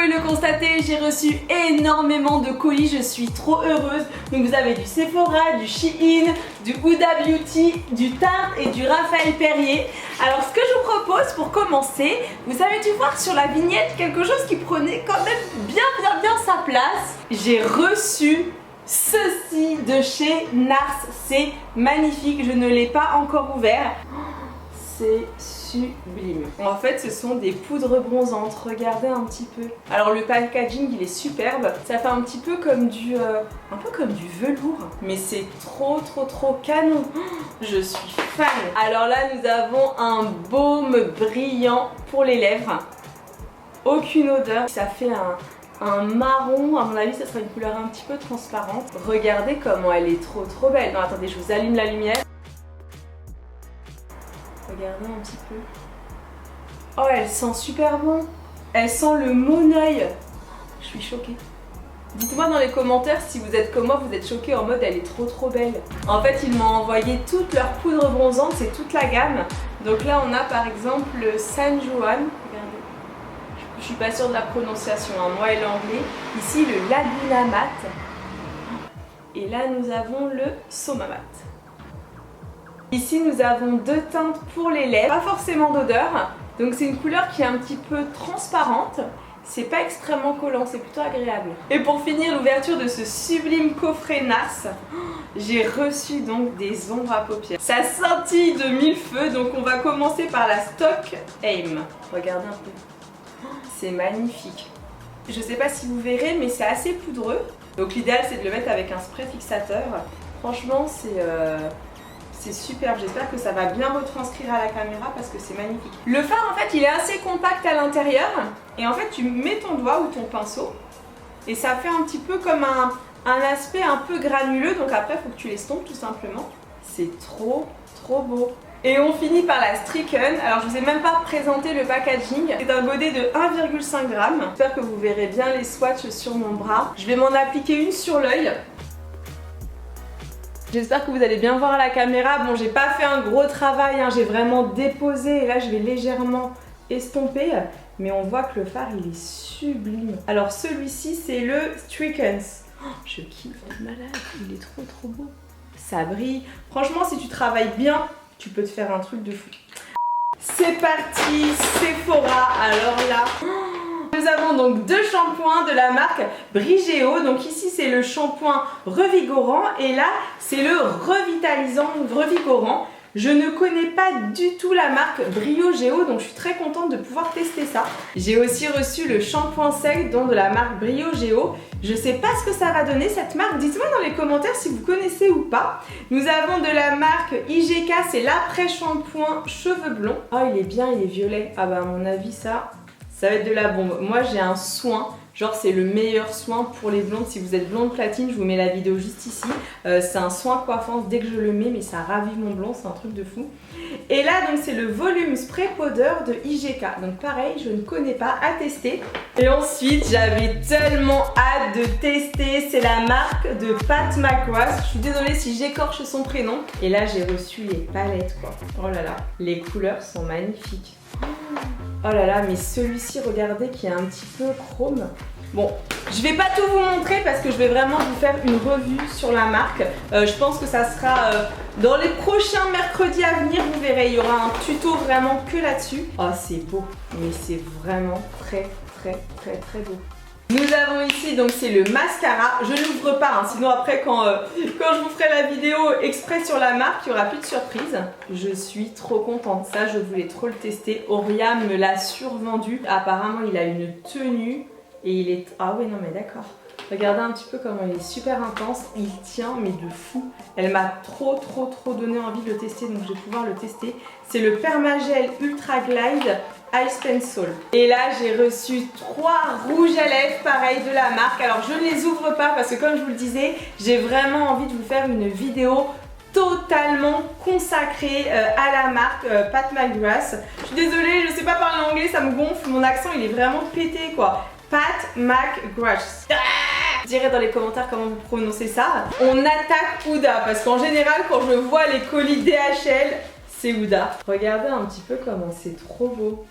pouvez le constater, j'ai reçu énormément de colis, je suis trop heureuse. Donc vous avez du Sephora, du Shein, du Huda Beauty, du Tarte et du Raphaël Perrier. Alors ce que je vous propose pour commencer, vous avez dû voir sur la vignette quelque chose qui prenait quand même bien sa place. J'ai reçu ceci de chez NARS, c'est magnifique, je ne l'ai pas encore ouvert. C'est sublime. En fait, ce sont des poudres bronzantes. Regardez un petit peu. Alors le packaging, il est superbe. Ça fait un petit peu comme du velours, mais c'est trop canon. Je suis fan. Alors là, nous avons un baume brillant pour les lèvres. Aucune odeur. Ça fait un marron, à mon avis ça sera une couleur un petit peu transparente. Regardez comment elle est trop belle. Non attendez, je vous allume la lumière. Regardez un petit peu. Oh, elle sent super bon. Elle sent le Moneuil. Je suis choquée. Dites-moi dans les commentaires si vous êtes comme moi, vous êtes choqués en mode elle est trop belle. En fait ils m'ont envoyé toutes leurs poudres bronzantes, c'est toute la gamme. Donc là on a par exemple le San Juan. Regardez. Je suis pas sûre de la prononciation, hein. Moi et l'anglais. Ici le Laguna Mat. Et là nous avons le Soma Mat. Ici nous avons deux teintes pour les lèvres, pas forcément d'odeur. Donc c'est une couleur qui est un petit peu transparente. C'est pas extrêmement collant, c'est plutôt agréable. Et pour finir l'ouverture de ce sublime coffret NARS, j'ai reçu donc des ombres à paupières. Ça scintille de mille feux, donc on va commencer par la Stock Aim. Regardez un peu. C'est magnifique. Je sais pas si vous verrez, mais c'est assez poudreux. Donc l'idéal c'est de le mettre avec un spray fixateur. Franchement c'est superbe, j'espère que ça va bien retranscrire à la caméra parce que c'est magnifique. Le fard en fait il est assez compact à l'intérieur et en fait tu mets ton doigt ou ton pinceau et ça fait un petit peu comme un aspect un peu granuleux, donc après il faut que tu l'estompes tout simplement. C'est trop beau. Et on finit par la Stricken. Alors je vous ai même pas présenté le packaging. C'est un godet de 1,5 g. J'espère que vous verrez bien les swatchs sur mon bras. Je vais m'en appliquer une sur l'œil. J'espère que vous allez bien voir à la caméra. Bon, j'ai pas fait un gros travail, hein. J'ai vraiment déposé et là je vais légèrement estomper. Mais on voit que le fard il est sublime. Alors celui-ci c'est le Strickens. Oh, je kiffe, malade, il est trop beau. Ça brille. Franchement si tu travailles bien, tu peux te faire un truc de fou. C'est parti, Sephora. Alors là... Nous avons donc deux shampoings de la marque Brigeo. Donc ici c'est le shampoing revigorant et là c'est le revitalisant revigorant. Je ne connais pas du tout la marque Brigeo, donc je suis très contente de pouvoir tester ça. J'ai aussi reçu le shampoing sec donc de la marque Brigeo. Je sais pas ce que ça va donner cette marque, dites-moi dans les commentaires si vous connaissez ou pas. Nous avons de la marque IGK, c'est l'après-shampoing cheveux blonds. Oh il est bien, il est violet. Ah bah à mon avis ça va être de la bombe. Moi j'ai un soin, genre c'est le meilleur soin pour les blondes. Si vous êtes blonde platine, je vous mets la vidéo juste ici. C'est un soin coiffant dès que je le mets, mais ça ravive mon blond, c'est un truc de fou. Et là donc c'est le volume spray powder de IGK. Donc pareil, je ne connais pas, à tester. Et ensuite j'avais tellement hâte de tester, c'est la marque de Pat McGrath. Je suis désolée si j'écorche son prénom. Et là j'ai reçu les palettes quoi. Oh là là, les couleurs sont magnifiques. Oh là là, mais celui-ci, regardez, qui est un petit peu chrome. Bon, je vais pas tout vous montrer parce que je vais vraiment vous faire une revue sur la marque. Je pense que ça sera dans les prochains mercredis à venir, vous verrez, il y aura un tuto vraiment que là-dessus. Oh, c'est beau, mais c'est vraiment très beau. Nous avons ici, donc c'est le mascara. Je ne l'ouvre pas, hein, sinon après quand je vous ferai la vidéo exprès sur la marque, il n'y aura plus de surprise. Je suis trop contente, ça je voulais trop le tester. Auria me l'a survendu. Apparemment il a une tenue et il est... Ah oui non mais d'accord. Regardez un petit peu comment il est super intense, il tient mais de fou. Elle m'a trop donné envie de le tester, donc je vais pouvoir le tester. C'est le Permagel Ultra Glide Ice Pencil. Et là j'ai reçu 3 rouges à lèvres pareil de la marque. Alors je ne les ouvre pas parce que comme je vous le disais, j'ai vraiment envie de vous faire une vidéo totalement consacrée à la marque Pat McGrath. Je suis désolée, je sais pas parler anglais, ça me gonfle, mon accent il est vraiment pété quoi. Pat McGrath. Je dirais dans les commentaires comment vous prononcez ça. On attaque Huda parce qu'en général quand je vois les colis DHL, c'est Huda. Regardez un petit peu comment c'est trop beau.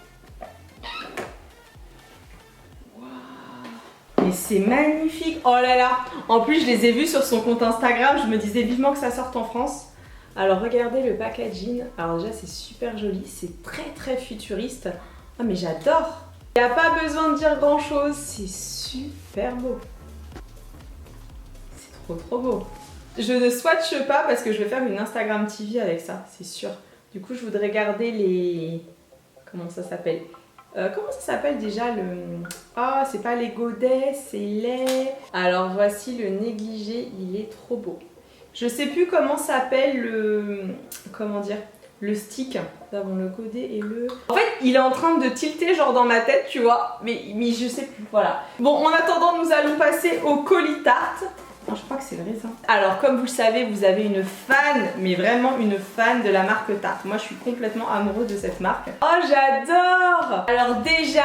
Wow. Mais c'est magnifique. Oh là là. En plus, je les ai vus sur son compte Instagram. Je me disais vivement que ça sorte en France. Alors, regardez le packaging. Alors déjà, c'est super joli. C'est très futuriste. Ah, mais j'adore. Il n'y a pas besoin de dire grand chose. C'est super beau. C'est trop beau. Je ne swatche pas parce que je vais faire une Instagram TV avec ça, c'est sûr. Du coup, je voudrais garder les... Comment ça s'appelle? Comment ça s'appelle déjà le... Ah, c'est pas les godets, c'est les... Alors, voici le négligé, il est trop beau. Je sais plus comment s'appelle le... Comment dire? Le stick. Nous avons le godet et le... En fait, il est en train de tilter genre dans ma tête, tu vois. Mais je sais plus, voilà. Bon, en attendant, nous allons passer au colis tarte. Non, je crois que c'est le raisin. Alors, comme vous le savez, vous avez une fan, mais vraiment une fan de la marque Tarte. Moi, je suis complètement amoureuse de cette marque. Oh, j'adore! Alors déjà,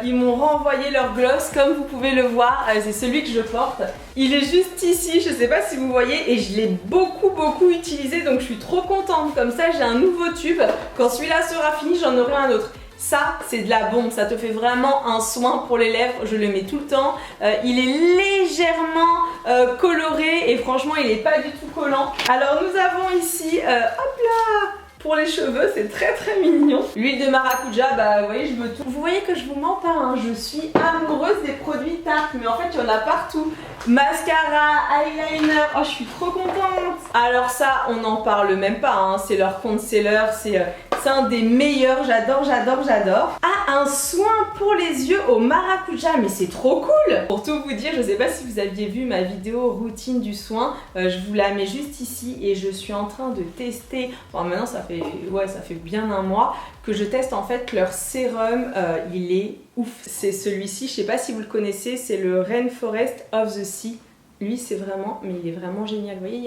ils m'ont renvoyé leur gloss, comme vous pouvez le voir. C'est celui que je porte. Il est juste ici, je sais pas si vous voyez, et je l'ai beaucoup utilisé, donc je suis trop contente. Comme ça, j'ai un nouveau tube. Quand celui-là sera fini, j'en aurai un autre. Ça, c'est de la bombe, ça te fait vraiment un soin pour les lèvres, je le mets tout le temps. Il est légèrement coloré et franchement, il n'est pas du tout collant. Alors, nous avons ici, hop là, pour les cheveux, c'est très mignon. L'huile de maracuja, bah vous voyez, je me tourne. Vous voyez que je vous mens pas, hein, je suis amoureuse des produits Tarte, mais en fait, il y en a partout. Mascara, eyeliner, oh, je suis trop contente. Alors ça, on n'en parle même pas, hein, c'est leur concealer, c'est un des meilleurs, j'adore. Ah, un soin pour les yeux au maracuja, mais c'est trop cool. Pour tout vous dire, je sais pas si vous aviez vu ma vidéo routine du soin, je vous la mets juste ici et je suis en train de tester, bon maintenant ça fait bien un mois que je teste en fait leur sérum, il est ouf. C'est celui-ci, je sais pas si vous le connaissez, c'est le Rainforest of the Sea. Lui c'est vraiment, mais il est vraiment génial. Vous voyez, il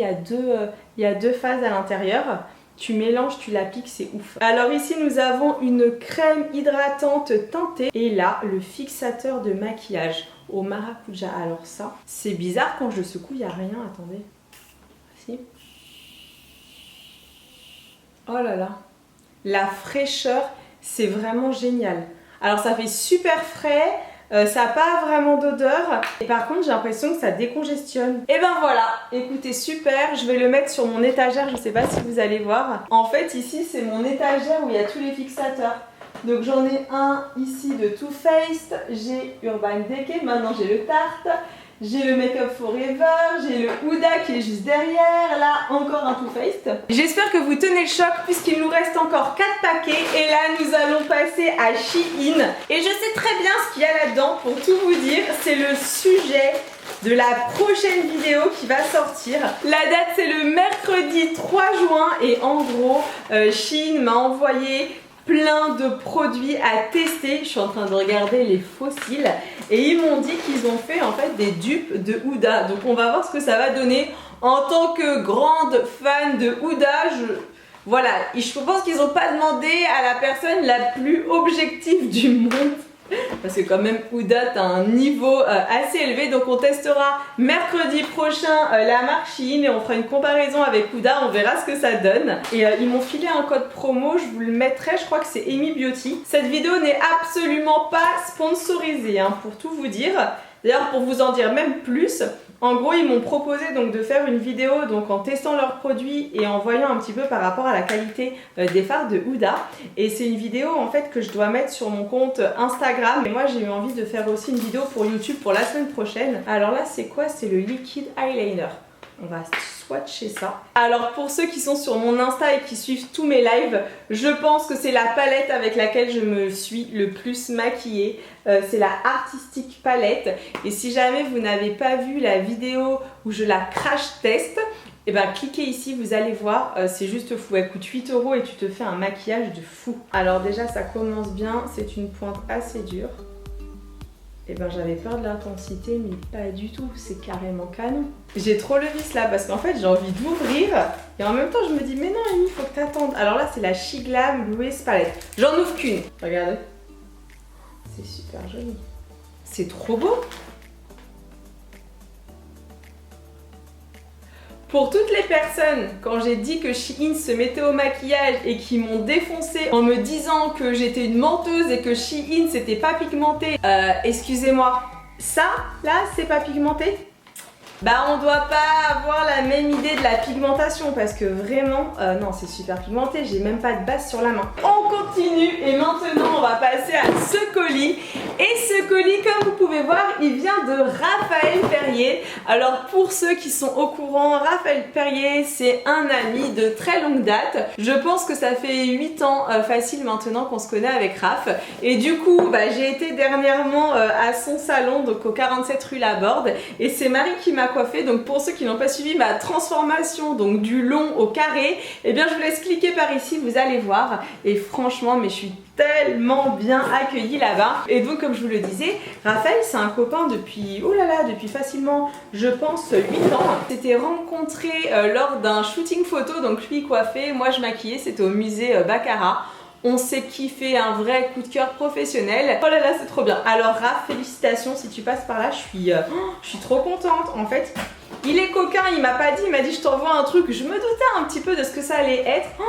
y a deux phases à l'intérieur. Tu mélanges, tu l'appliques, c'est ouf. Alors ici, nous avons une crème hydratante teintée. Et là, le fixateur de maquillage au maracuja. Alors ça, c'est bizarre quand je secoue, il n'y a rien. Attendez. Si. Oh là là. La fraîcheur, c'est vraiment génial. Alors ça fait super frais. Ça n'a pas vraiment d'odeur et par contre j'ai l'impression que ça décongestionne. Et ben voilà, écoutez, super, je vais le mettre sur mon étagère, je sais pas si vous allez voir. En fait ici c'est mon étagère où il y a tous les fixateurs. Donc j'en ai un ici de Too Faced, j'ai Urban Decay, maintenant j'ai le Tarte, j'ai le Make Up Forever, j'ai le Huda qui est juste derrière, là encore un Too Faced. J'espère que vous tenez le choc puisqu'il nous reste encore 4 paquets et là nous allons passer à Shein. Et je sais très bien ce qu'il y a là-dedans pour tout vous dire, c'est le sujet de la prochaine vidéo qui va sortir. La date c'est le mercredi 3 juin et en gros Shein m'a envoyé plein de produits à tester. Je suis en train de regarder les fossiles et ils m'ont dit qu'ils ont fait en fait des dupes de Huda. Donc on va voir ce que ça va donner. En tant que grande fan de Huda, voilà, je pense qu'ils n'ont pas demandé à la personne la plus objective du monde. Parce que quand même Huda a un niveau assez élevé. Donc on testera mercredi prochain la marque Shein et on fera une comparaison avec Huda, on verra ce que ça donne. Et ils m'ont filé un code promo, je vous le mettrai, je crois que c'est Amy Beauty. Cette vidéo n'est absolument pas sponsorisée, hein, pour tout vous dire. D'ailleurs pour vous en dire même plus, en gros ils m'ont proposé donc de faire une vidéo donc en testant leurs produits et en voyant un petit peu par rapport à la qualité des fards de Huda. Et c'est une vidéo en fait que je dois mettre sur mon compte Instagram. Et moi j'ai eu envie de faire aussi une vidéo pour YouTube pour la semaine prochaine. Alors là c'est quoi? C'est le liquid eyeliner. On va swatcher ça. Alors pour ceux qui sont sur mon Insta et qui suivent tous mes lives, je pense que c'est la palette avec laquelle je me suis le plus maquillée. C'est la Artistic Palette. Et si jamais vous n'avez pas vu la vidéo où je la crash test, et ben cliquez ici, vous allez voir, c'est juste fou. Elle coûte 8 € et tu te fais un maquillage de fou. Alors déjà ça commence bien, c'est une pointe assez dure. Et ben j'avais peur de l'intensité mais pas du tout, c'est carrément canon. J'ai trop le vice là parce qu'en fait j'ai envie d'ouvrir et en même temps je me dis mais non Amy, faut que t'attendes. Alors là c'est la Shiglam Louise Palette. J'en ouvre qu'une, regardez. C'est super joli. C'est trop beau. Pour toutes les personnes, quand j'ai dit que Shein se mettait au maquillage et qui m'ont défoncé en me disant que j'étais une menteuse et que Shein c'était pas pigmenté, excusez-moi, Ça, là, c'est pas pigmenté? Bah on doit pas avoir la même idée de la pigmentation parce que vraiment, non c'est super pigmenté, j'ai même pas de base sur la main. On continue et maintenant on va passer à ce colis. Et ce colis, comme vous pouvez voir, il vient de Raphaël Perrier. Alors pour ceux qui sont au courant, Raphaël Perrier c'est un ami de très longue date. Je pense que ça fait 8 ans facile maintenant qu'on se connaît avec Raph. Et du coup, bah, j'ai été dernièrement à son salon, donc au 47 rue Laborde. Et c'est Marie qui m'a coiffée. Donc pour ceux qui n'ont pas suivi ma transformation donc du long au carré, eh bien je vous laisse cliquer par ici, vous allez voir. Et franchement, mais je suis tellement bien accueillie là-bas. Et donc comme je vous le disais, Raphaël c'est un copain depuis, oh là là, depuis facilement je pense 8 ans. On s'était rencontrés lors d'un shooting photo, donc lui coiffé, moi je maquillais, c'était au musée Baccarat. On s'est kiffé, un vrai coup de cœur professionnel. Oh là là, c'est trop bien. Alors Raph, félicitations si tu passes par là, je suis trop contente. En fait, il est coquin, il m'a pas dit, il m'a dit je t'envoie un truc. Je me doutais un petit peu de ce que ça allait être. Oh,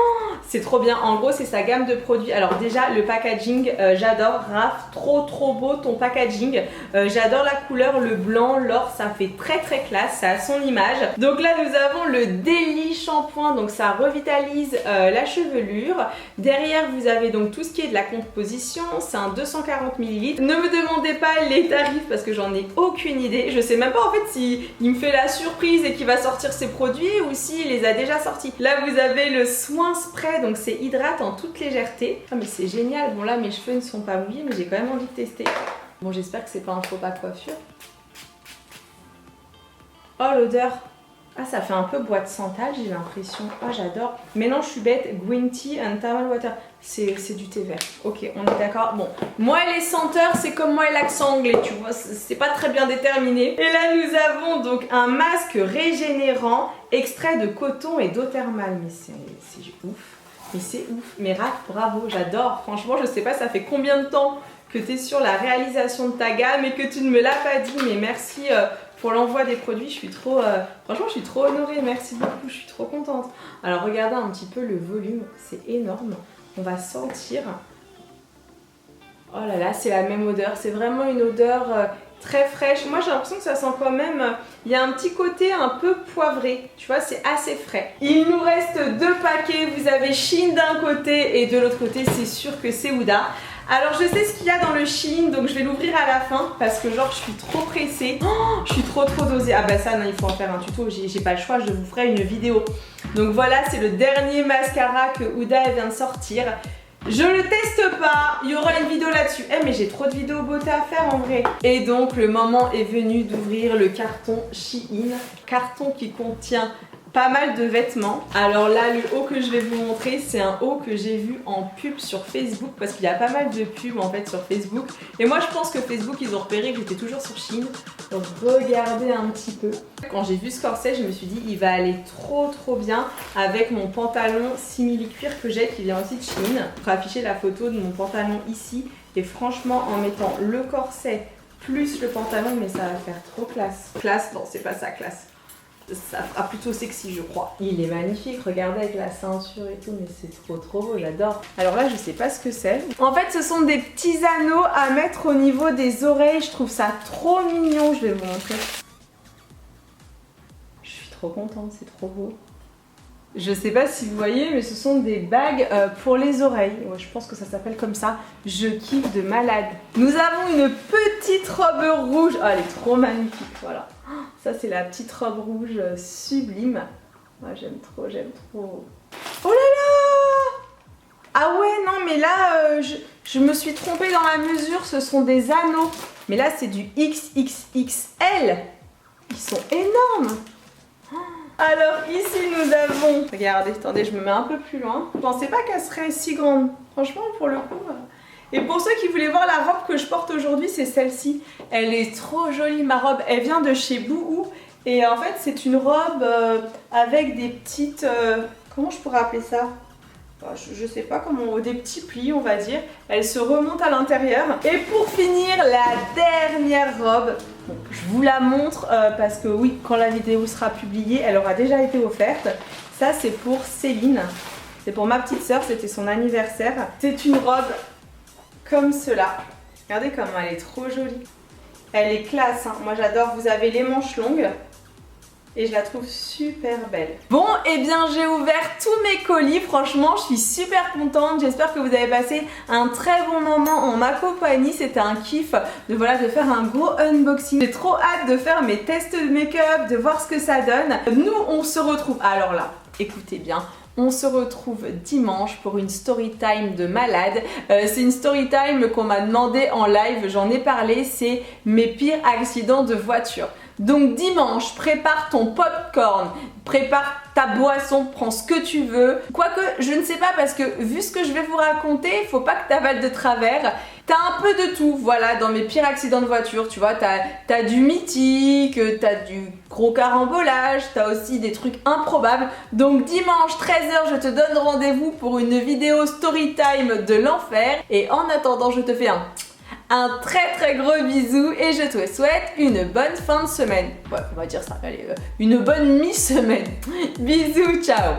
c'est trop bien. En gros, c'est sa gamme de produits. Alors déjà, le packaging, j'adore. Raph, trop beau ton packaging. J'adore la couleur, le blanc, l'or, ça fait très classe, ça a son image. Donc là, nous avons le Daily Shampoing, donc ça revitalise la chevelure. Derrière, vous avez donc tout ce qui est de la composition, c'est un 240 ml. Ne me demandez pas les tarifs parce que j'en ai aucune idée. Je sais même pas en fait si il me fait la surprise et qu'il va sortir ses produits ou s'il les a déjà sortis. Là, vous avez le soin spray, donc c'est hydrate en toute légèreté. Ah mais c'est génial. Bon là, mes cheveux ne sont pas mouillés, mais j'ai quand même envie de tester. Bon, j'espère que c'est pas un faux pas coiffure. Oh l'odeur. Ah, ça fait un peu boîte santal, j'ai l'impression. Oh, j'adore. Mais non, je suis bête. Green tea and thermal water. C'est du thé vert. Ok, on est d'accord. Bon, moi et les senteurs, c'est comme moi et l'accent anglais, tu vois. C'est pas très bien déterminé. Et là, nous avons donc un masque régénérant, extrait de coton et d'eau thermale. Mais c'est ouf. Mais c'est ouf. Mais Raph, bravo, j'adore. Franchement, je sais pas, ça fait combien de temps que tu es sur la réalisation de ta gamme et que tu ne me l'as pas dit. Mais merci pour l'envoi des produits, je suis trop, franchement je suis trop honorée, merci beaucoup, je suis trop contente. Alors regardez un petit peu le volume, c'est énorme, on va sentir. Oh là là, c'est la même odeur, c'est vraiment une odeur très fraîche. Moi j'ai l'impression que ça sent quand même, il y a un petit côté un peu poivré, tu vois, c'est assez frais. Il nous reste 2 paquets, vous avez Shein d'un côté et de l'autre côté c'est sûr que c'est Huda. Alors je sais ce qu'il y a dans le Shein, donc je vais l'ouvrir à la fin parce que genre je suis trop pressée. Oh, je suis trop dosée. Ah bah ça non, il faut en faire un tuto, j'ai pas le choix, je vous ferai une vidéo. Donc voilà, c'est le dernier mascara que Huda vient de sortir. Je le teste pas, il y aura une vidéo là-dessus. Eh mais j'ai trop de vidéos beauté à faire en vrai. Et donc le moment est venu d'ouvrir le carton Shein. Carton qui contient pas mal de vêtements. Alors là, le haut que je vais vous montrer, c'est un haut que j'ai vu en pub sur Facebook parce qu'il y a pas mal de pubs en fait sur Facebook. Et moi, je pense que Facebook, ils ont repéré que j'étais toujours sur Shein. Donc regardez un petit peu. Quand j'ai vu ce corset, je me suis dit, il va aller trop bien avec mon pantalon simili-cuir que j'ai qui vient aussi de Shein. Je vais afficher la photo de mon pantalon ici. Et franchement, en mettant le corset plus le pantalon, mais ça va faire trop classe. Classe, non, c'est pas ça, classe. Ça fera plutôt sexy je crois. Il est magnifique, regardez avec la ceinture et tout, mais c'est trop beau, j'adore. Alors là je sais pas ce que c'est. En fait ce sont des petits anneaux à mettre au niveau des oreilles, je trouve ça trop mignon, je vais vous montrer. Je suis trop contente, c'est trop beau. Je sais pas si vous voyez, mais ce sont des bagues pour les oreilles. Ouais, je pense que ça s'appelle comme ça. Je kiffe de malade. Nous avons une petite robe rouge. Oh, elle est trop magnifique, voilà. Ça, c'est la petite robe rouge sublime. Moi, j'aime trop. Oh là là! Ah ouais, non, mais là, je me suis trompée dans la mesure. Ce sont des anneaux. Mais là, c'est du XXXL. Ils sont énormes. Alors ici nous avons, regardez, attendez, je me mets un peu plus loin. Je pensais pas qu'elle serait si grande, franchement pour le coup. Et pour ceux qui voulaient voir la robe que je porte aujourd'hui, c'est celle-ci. Elle est trop jolie ma robe, elle vient de chez Boohoo. Et en fait c'est une robe avec des petites, comment je pourrais appeler ça? Je sais pas comment, des petits plis on va dire. Elle se remonte à l'intérieur. Et pour finir, la dernière robe. Bon, je vous la montre parce que oui, quand la vidéo sera publiée, elle aura déjà été offerte. Ça c'est pour Céline. C'est pour ma petite soeur, c'était son anniversaire. C'est une robe comme cela. Regardez comment elle est trop jolie. Elle est classe, hein. Moi j'adore, vous avez les manches longues. Et je la trouve super belle. Bon, et bien j'ai ouvert tous mes colis. Franchement, je suis super contente. J'espère que vous avez passé un très bon moment en ma compagnie. C'était un kiff de faire un gros unboxing. J'ai trop hâte de faire mes tests de make-up, de voir ce que ça donne. Nous, on se retrouve. Alors là, écoutez bien. On se retrouve dimanche pour une story time de malade. C'est une story time qu'on m'a demandé en live, j'en ai parlé, c'est mes pires accidents de voiture. Donc dimanche, prépare ton popcorn, prépare ta boisson, prends ce que tu veux. Quoique, je ne sais pas parce que vu ce que je vais vous raconter, il faut pas que tu avales de travers. T'as un peu de tout, voilà, dans mes pires accidents de voiture, tu vois, t'as du mythique, t'as du gros carambolage, t'as aussi des trucs improbables. Donc dimanche 13h, je te donne rendez-vous pour une vidéo story time de l'enfer. Et en attendant, je te fais un très gros bisou et je te souhaite une bonne fin de semaine. Ouais, on va dire ça, allez, une bonne mi-semaine. Bisous, ciao.